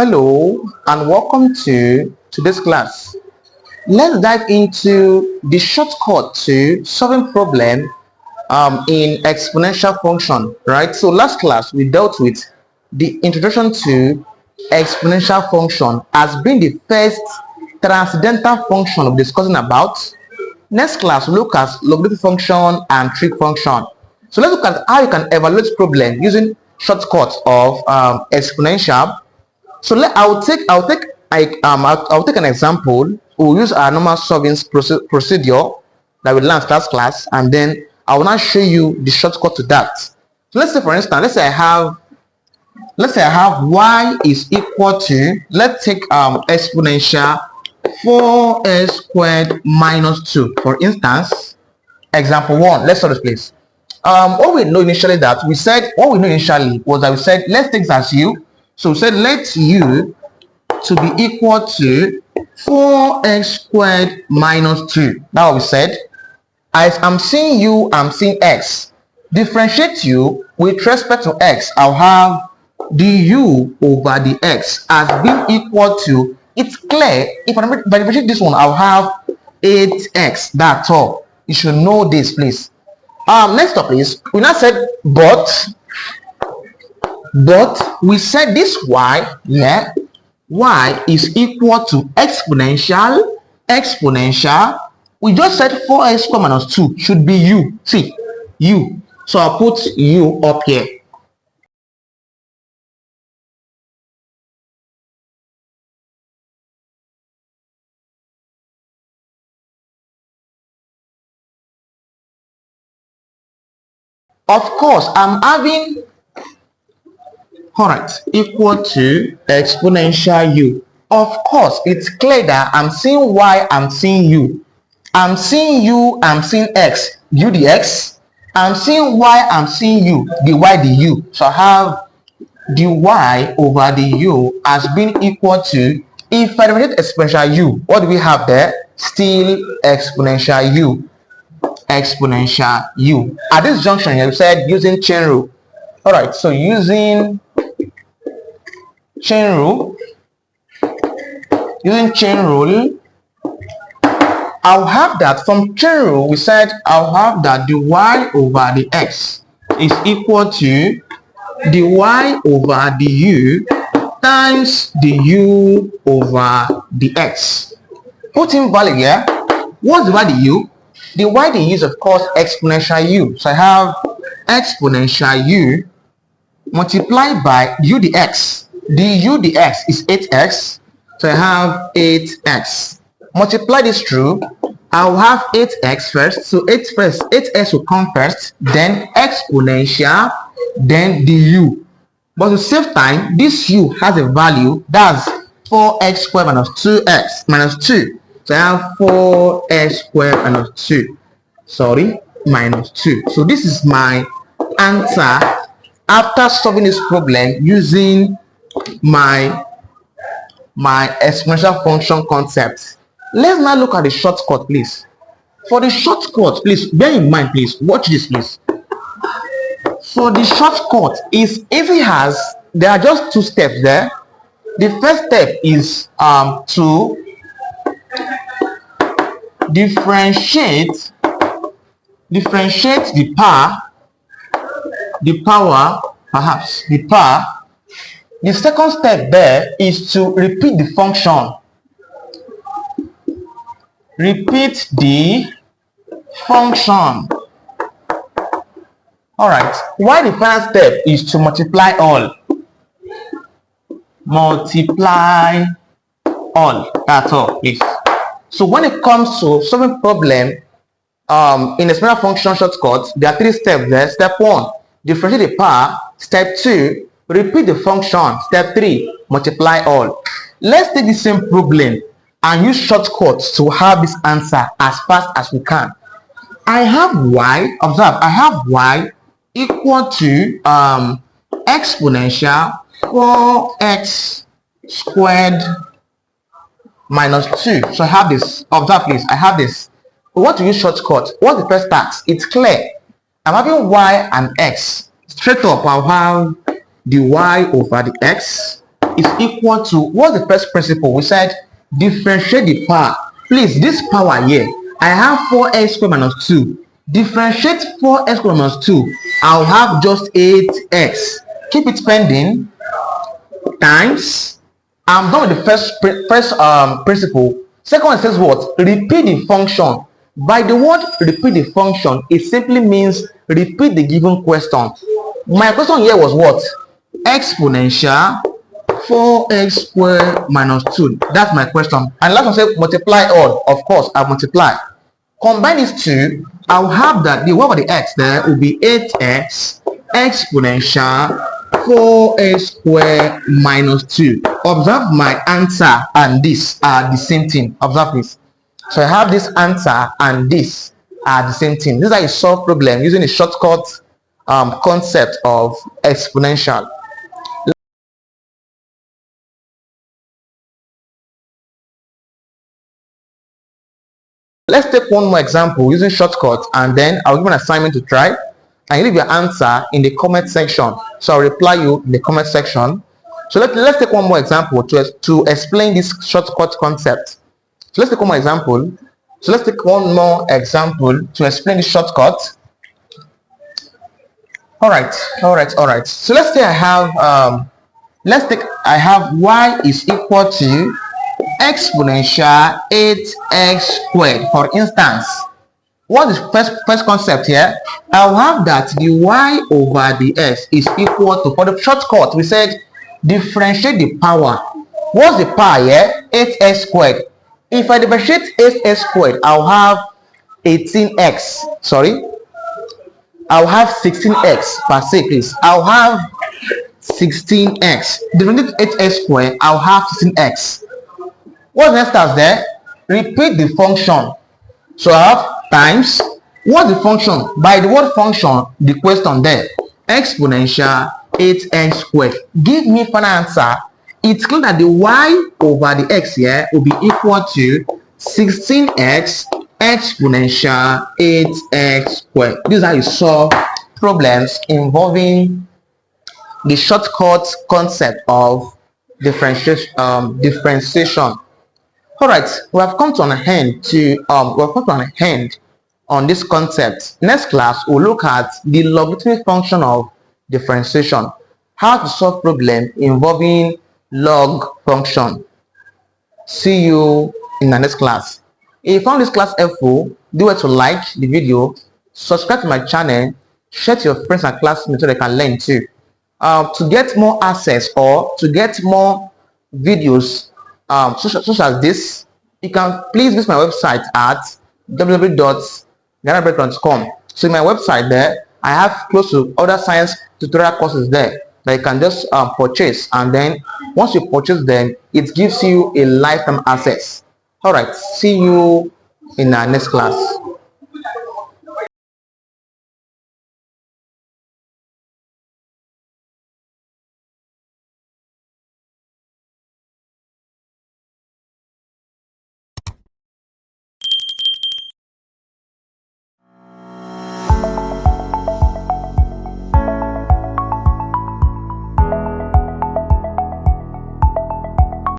Hello and welcome to today's class. Let's dive into the shortcut to solving problem in exponential function, right? So last class we dealt with the introduction to exponential function as being the first transcendental function we're discussing about. Next class we look at logarithmic function and trig function. So let's look at how you can evaluate problem using shortcuts of exponential. So I'll take an example. We'll use our normal solving procedure that we learned last class, and then I will now show you the shortcut to that. So let's say, for instance, let's say I have y is equal to, let's take exponential 4x squared minus 2, for instance. Example 1. Let's solve this, please. What we know initially was that we said let's take this as u. So we said let u to be equal to 4x squared minus 2. That's what we said. As I'm seeing u, I'm seeing x. Differentiate u with respect to x. I'll have du over the x as being equal to, it's clear, if I differentiate this one, I'll have 8x. That's all. You should know this, please. Next up, please. We now said but we said this y, y is equal to exponential. We just said 4x squared minus 2 should be u. See, u. So I'll put u up here. Of course, I'm having, alright, equal to exponential u. Of course, it's clear that I'm seeing y, I'm seeing u. I'm seeing u, I'm seeing x, u dx. I'm seeing y, I'm seeing u, dy du. So I have dy over the u as being equal to, if I differentiate exponential u, what do we have there? Still exponential u. Exponential u. At this junction here, we said using chain rule. All right, so using chain rule, I'll have that from chain rule. We said I'll have that dy over the x is equal to dy over the u times the u over the x. Put in value here. What's the value u? The y they use, of course, exponential u. So I have exponential u multiplied by u dx. The u dx is 8x. So I have 8x. Multiply this through. I'll have 8x first. So 8x will come first, then exponential, then the u. But to save time, this u has a value that's 4x squared minus 2x minus 2. So I have 4x squared minus 2. Minus 2. So this is my answer after solving this problem using my exponential function concept. Let's now look at the shortcut, please. For the shortcut, please bear in mind, please watch this, please. For the shortcut is easy as there are just two steps there. The first step is to differentiate the power. The second step there is to repeat the function. All right. Why the final step is to multiply all. That's all, please. So when it comes to solving problem in exponential function shortcut, there are three steps there. Step 1, differentiate the power. Step 2, repeat the function. Step 3, multiply all. Let's take the same problem and use shortcuts to have this answer as fast as we can. I have y, observe, I have y equal to exponential 4x squared minus 2. So I have this. Observe, please. I have this. We want to use shortcut. What's the first task? It's clear. I'm having y and x. Straight up, I'll have dy over the x is equal to, what's the first principle? We said differentiate the power. Please, this power here, I have 4x squared minus 2. Differentiate 4x squared minus 2. I'll have just 8x. Keep it pending. Times. I'm done with the first principle. Second one says what? Repeat the function. By the word repeat the function, it simply means repeat the given question. My question here was what? Exponential 4x squared minus 2. That's my question. And last one said multiply all. Of course, I multiply. Combine these two, I'll have that the whatever the x there will be 8x exponential 4x squared minus 2. Observe my answer and this are the same thing. Observe this. So I have this answer and this are the same thing. This is how you solve problem using a shortcut concept of exponential. Let's take one more example using shortcut, and then I'll give an assignment to try, and you leave your answer in the comment section. So I'll reply you in the comment section. So let's take one more example to explain this shortcut concept. So let's take one more example. So let's take one more example to explain the shortcut. All right. So let's say I have y is equal to exponential 8x squared. For instance, what is first concept here? I'll have that the y over the x is equal to, for the shortcut we said differentiate the power. What's the power here? 8x squared. If I differentiate 8x squared, I'll have 18x. Sorry, I'll have 16x per se, please. I'll have 16x. Differentiate 8x squared, I'll have 16x. What's next steps there? Repeat the function. So I have times. What's the function? By the word function, the question there. Exponential 8x squared. Give me final answer. It's clear that the y over the x here will be equal to 16x exponential 8x squared. This is how you solve problems involving the shortcut concept of differentiation. All right, we have come to an end on this concept. Next class, we'll look at the logarithmic function of differentiation, how to solve problem involving log function. See you in the next class. If you found this class helpful, do it to like the video, subscribe to my channel, share to your friends and classmates so they can learn too. To get more access or to get more videos such as this, you can please visit my website at www.ghanabreak.com. So in my website there, I have close to other science tutorial courses there that you can just purchase, and then once you purchase them, it gives you a lifetime access. All right, see you in our next class.